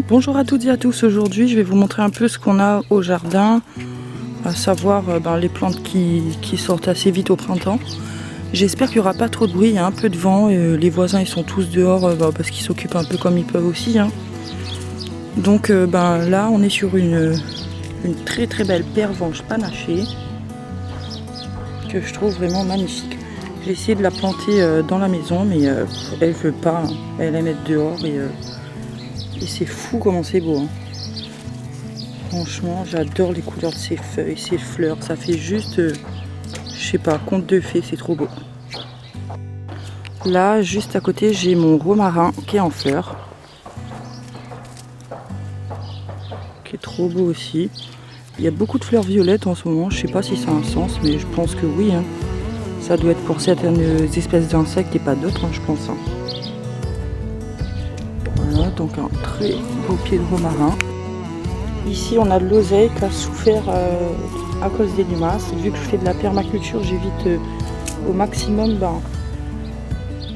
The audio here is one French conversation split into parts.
Bonjour à toutes et à tous, aujourd'hui je vais vous montrer un peu ce qu'on a au jardin, à savoir les plantes qui sortent assez vite au printemps. J'espère qu'il n'y aura pas trop de bruit, il y a un peu de vent, les voisins ils sont tous dehors parce qu'ils s'occupent un peu comme ils peuvent aussi. Donc là on est sur une très très belle pervenche panachée que je trouve vraiment magnifique. J'ai essayé de la planter dans la maison mais elle veut pas, elle aime être dehors et c'est fou comment c'est beau. Franchement, j'adore les couleurs de ces feuilles, ces fleurs. Ça fait juste, je sais pas, conte de fées, c'est trop beau. Là, juste à côté, j'ai mon romarin qui est en fleurs. Qui est trop beau aussi. Il y a beaucoup de fleurs violettes en ce moment. Je sais pas si ça a un sens, mais je pense que oui. Ça doit être pour certaines espèces d'insectes et pas d'autres, je pense. Voilà, donc un très beau pied de romarin. Ici, on a de l'oseille qui a souffert à cause des limaces. Vu que je fais de la permaculture, j'évite au maximum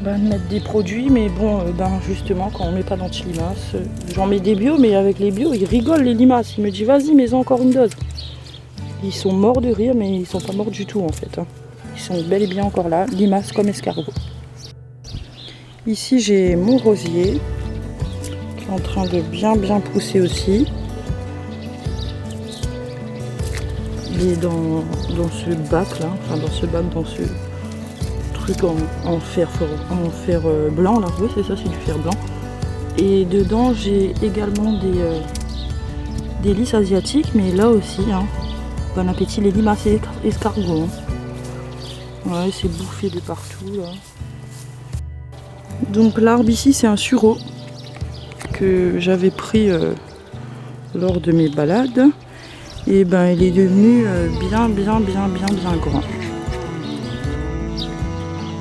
de mettre des produits. Mais bon, justement, quand on ne met pas d'anti-limaces, j'en mets des bio, mais avec les bio, ils rigolent les limaces. Ils me disent, vas-y, mets-en encore une dose. Ils sont morts de rire, mais ils sont pas morts du tout, en fait. Ils sont bel et bien encore là, limaces comme escargots. Ici, j'ai mon rosier qui est en train de bien pousser aussi. Il est dans ce bac là, dans ce truc en fer blanc là, oui c'est ça, c'est du fer blanc. Et dedans j'ai également des lys asiatiques, mais là aussi, bon appétit les limaces et escargots. Ouais, c'est bouffé de partout là. Donc l'arbre ici c'est un sureau que j'avais pris lors de mes balades. Et il est devenu bien grand.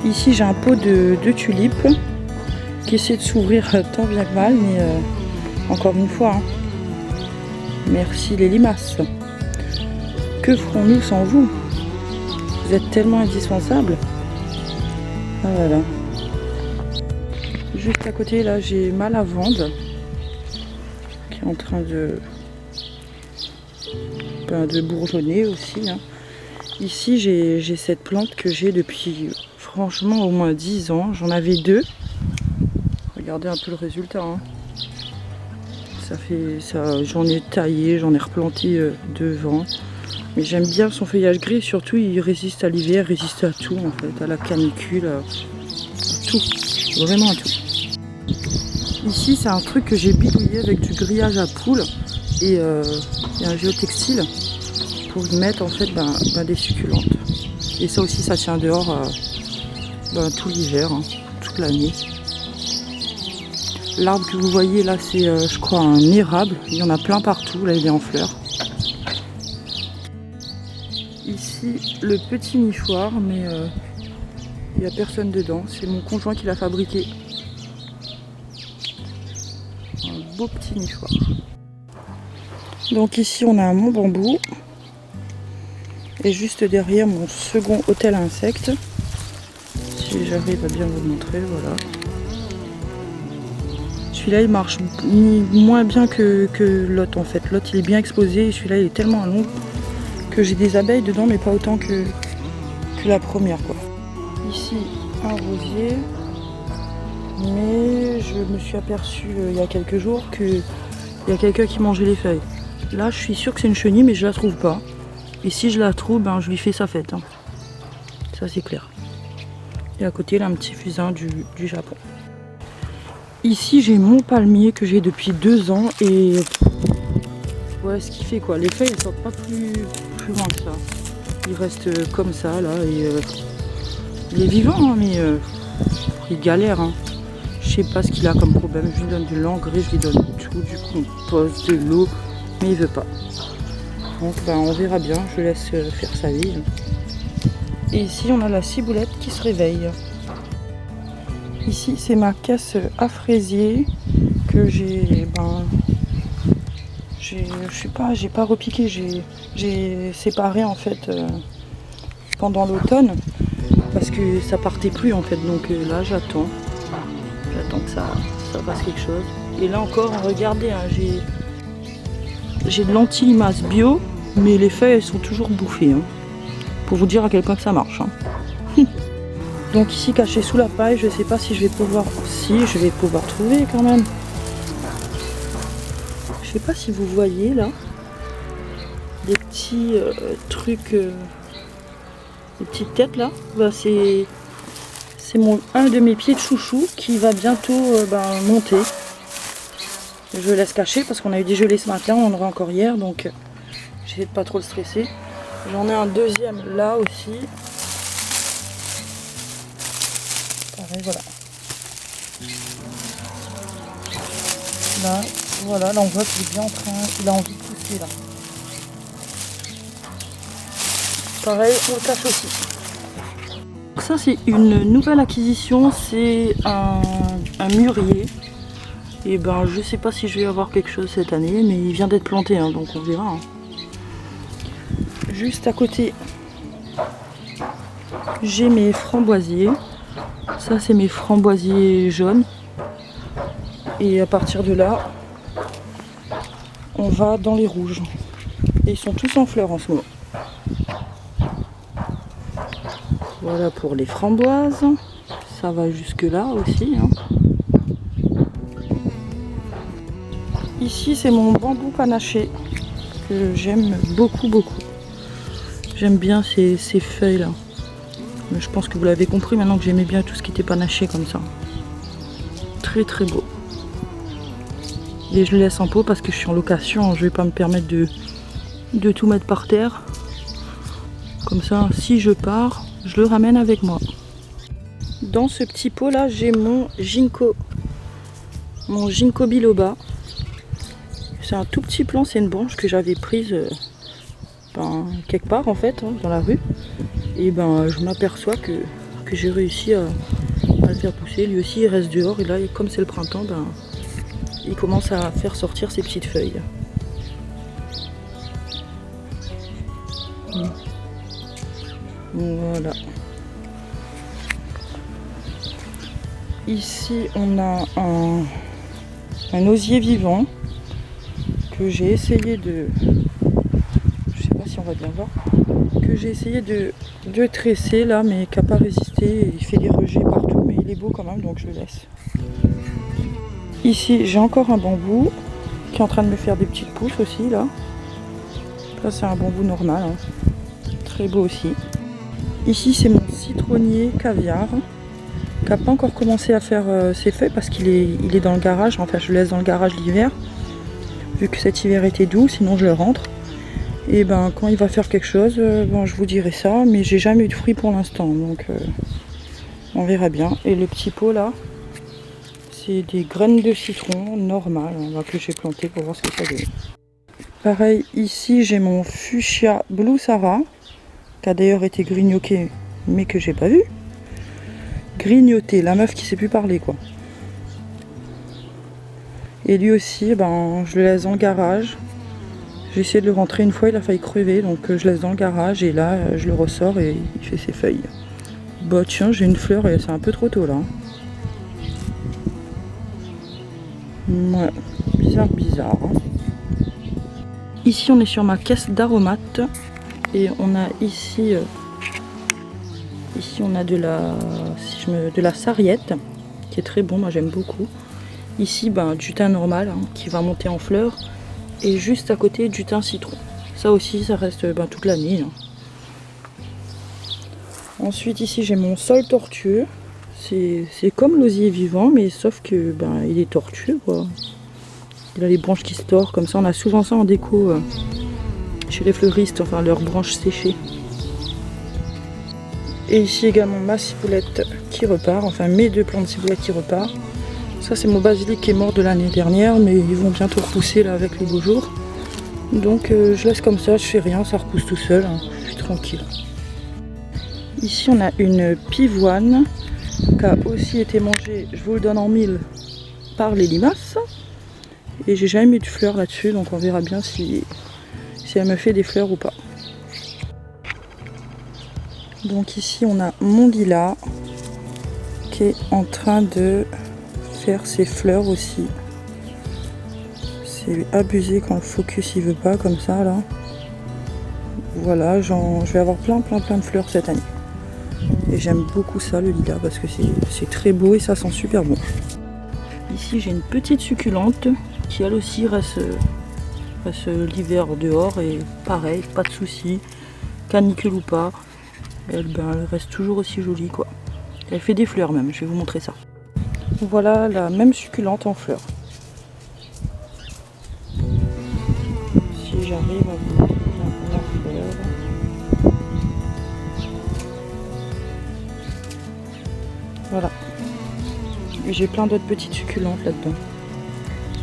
Ici j'ai un pot de tulipes qui essaie de s'ouvrir tant bien que mal, mais encore une fois, merci les limaces. Que ferons-nous sans vous? Vous êtes tellement indispensables. Ah voilà. Juste à côté là j'ai ma lavande qui est en train de bourgeonner aussi. Ici j'ai cette plante que j'ai depuis franchement au moins 10 ans. J'en avais 2. Regardez un peu le résultat. J'en ai taillé, j'en ai replanté devant. Mais j'aime bien son feuillage gris, surtout il résiste à l'hiver, résiste à tout en fait, à la canicule, à tout, vraiment à tout. Ici c'est un truc que j'ai bidouillé avec du grillage à poules et un géotextile pour y mettre en fait des succulentes. Et ça aussi ça tient dehors tout l'hiver, toute l'année. L'arbre que vous voyez là c'est je crois un érable, il y en a plein partout, là il est en fleurs. Ici le petit nichoir, mais il n'y a personne dedans, c'est mon conjoint qui l'a fabriqué. Un beau petit nichoir. Donc ici on a mon bambou et juste derrière mon second hôtel à insectes. Si j'arrive à bien vous le montrer, voilà. Celui-là il marche moins bien que l'autre en fait. L'autre il est bien exposé et celui-là il est tellement long que j'ai des abeilles dedans mais pas autant que la première quoi. Ici un rosier, mais je me suis aperçue il y a quelques jours qu'il y a quelqu'un qui mangeait les feuilles. Là je suis sûre que c'est une chenille mais je la trouve pas. Et si je la trouve, je lui fais sa fête. Ça c'est clair. Et à côté là un petit fusain du Japon. Ici j'ai mon palmier que j'ai depuis 2 ans et ouais ce qu'il fait quoi. Les feuilles elles sortent pas plus loin que ça. Il reste comme ça là et il est vivant mais il galère. Je sais pas ce qu'il a comme problème. Je lui donne de l'engrais, je lui donne tout, du compost, de l'eau, mais il veut pas. Donc on verra bien, je laisse faire sa vie. Et ici on a la ciboulette qui se réveille. Ici c'est ma caisse à fraisier que j'ai j'ai pas repiqué, j'ai séparé en fait pendant l'automne parce que ça partait plus en fait, donc là j'attends que ça fasse quelque chose. Et là encore, regardez, hein, j'ai de l'anti-limace bio, mais les feuilles elles sont toujours bouffées. Hein, pour vous dire à quel point que ça marche. Hein. Donc ici caché sous la paille, je sais pas si je vais pouvoir... Si, je vais pouvoir trouver quand même. Je sais pas si vous voyez là, des petits trucs, des petites têtes là. Bah, c'est un de mes pieds de chouchou qui va bientôt monter. Je laisse cacher parce qu'on a eu des gelées ce matin, on en aura encore hier, donc j'essaie de pas trop le stresser. J'en ai un deuxième là aussi. Pareil, voilà. Là, voilà, là on voit qu'il est bien en train, il a envie de pousser là. Pareil, on le cache aussi. Ça c'est une nouvelle acquisition, c'est un mûrier. Et ben je sais pas si je vais avoir quelque chose cette année, mais il vient d'être planté, hein, donc on verra. Hein. Juste à côté, j'ai mes framboisiers. Ça c'est mes framboisiers jaunes. Et à partir de là, on va dans les rouges. Et ils sont tous en fleurs en ce moment. Voilà pour les framboises. Ça va jusque là aussi. Hein. Ici c'est mon bambou panaché que j'aime beaucoup. J'aime bien ces feuilles là. Mais je pense que vous l'avez compris maintenant que j'aimais bien tout ce qui était panaché comme ça. Très beau. Et je le laisse en pot parce que je suis en location. Je vais pas me permettre de tout mettre par terre. Comme ça, si je pars, je le ramène avec moi. Dans ce petit pot là, j'ai mon ginkgo biloba. C'est un tout petit plant, c'est une branche que j'avais prise quelque part en fait, hein, dans la rue. Et je m'aperçois que j'ai réussi à le faire pousser. Lui aussi il reste dehors et là comme c'est le printemps, il commence à faire sortir ses petites feuilles. Voilà. Ici on a un osier vivant que j'ai essayé de... Je sais pas si on va bien voir. Que j'ai essayé de tresser là, mais qui n'a pas résisté. Il fait des rejets partout, mais il est beau quand même, donc je le laisse. Ici j'ai encore un bambou qui est en train de me faire des petites pousses aussi là. Ça c'est un bambou normal. Hein. Très beau aussi. Ici c'est mon citronnier caviar qui n'a pas encore commencé à faire ses feuilles parce qu'il est dans le garage. Enfin je le laisse dans le garage l'hiver. Vu que cet hiver était doux, sinon je le rentre. Et quand il va faire quelque chose, je vous dirai ça, mais j'ai jamais eu de fruits pour l'instant, donc on verra bien. Et le petit pot là, c'est des graines de citron normales, que j'ai planté pour voir ce que ça donne. Pareil, ici j'ai mon fuchsia Blue Sarah, qui a d'ailleurs été grignoté, mais que j'ai pas vu. Grignoté, la meuf qui sait plus parler quoi. Et lui aussi, je le laisse dans le garage. J'ai essayé de le rentrer une fois, il a failli crever, donc je laisse dans le garage et là je le ressors et il fait ses feuilles. Bah tiens, j'ai une fleur et c'est un peu trop tôt là. Ouais, bizarre. Hein. Ici on est sur ma caisse d'aromates et on a ici on a de la sarriette qui est très bon, moi j'aime beaucoup. Ici du thym normal qui va monter en fleurs. Et juste à côté du thym citron. Ça aussi, ça reste toute l'année. Hein. Ensuite, ici, j'ai mon sol tortueux. C'est comme l'osier vivant, mais sauf que il est tortueux, quoi. Il a les branches qui se tordent, comme ça. On a souvent ça en déco chez les fleuristes, enfin leurs branches séchées. Et ici également ma ciboulette qui repart, enfin mes 2 plants de ciboulette qui repartent. Ça c'est mon basilic qui est mort de l'année dernière, mais ils vont bientôt repousser là avec les beaux jours. Donc je laisse comme ça, je fais rien, ça repousse tout seul, hein. Je suis tranquille. Ici on a une pivoine qui a aussi été mangée, je vous le donne en mille, par les limaces. Et j'ai jamais mis de fleurs là-dessus, donc on verra bien si elle me fait des fleurs ou pas. Donc ici on a mon lilas qui est en train de faire ses fleurs aussi. C'est abusé quand le focus il veut pas comme ça là. Voilà, je vais avoir plein de fleurs cette année. Et j'aime beaucoup ça, le lilas, parce que c'est très beau et ça sent super bon. Ici j'ai une petite succulente qui elle aussi reste l'hiver dehors et pareil, pas de soucis, canicule ou pas, elle reste toujours aussi jolie quoi. Elle fait des fleurs même, je vais vous montrer ça. Voilà la même succulente en fleurs. Si j'arrive à vous montrer la fleur. Voilà. Et j'ai plein d'autres petites succulentes là-dedans,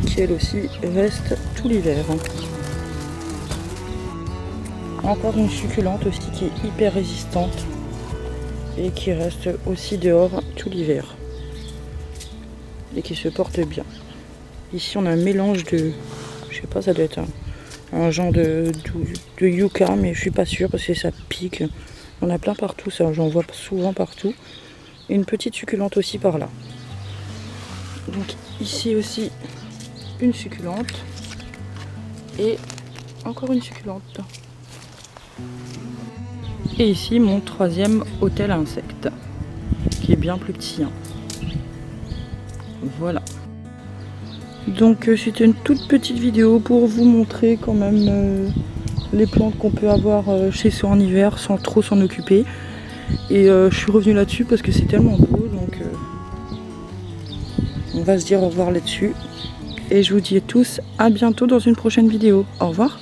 qui elles aussi restent tout l'hiver. Encore une succulente aussi qui est hyper résistante et qui reste aussi dehors tout l'hiver. Et qui se porte bien. Ici on a un mélange de, je sais pas, ça doit être un genre de yucca, mais je suis pas sûre parce que ça pique. On a plein partout, ça j'en vois souvent partout. Et une petite succulente aussi par là. Donc ici aussi une succulente et encore une succulente. Et ici mon troisième hôtel à insectes qui est bien plus petit. Voilà. Donc c'était une toute petite vidéo pour vous montrer quand même les plantes qu'on peut avoir chez soi en hiver sans trop s'en occuper. Et je suis revenue là-dessus parce que c'est tellement beau, donc on va se dire au revoir là-dessus. Et je vous dis à tous à bientôt dans une prochaine vidéo. Au revoir.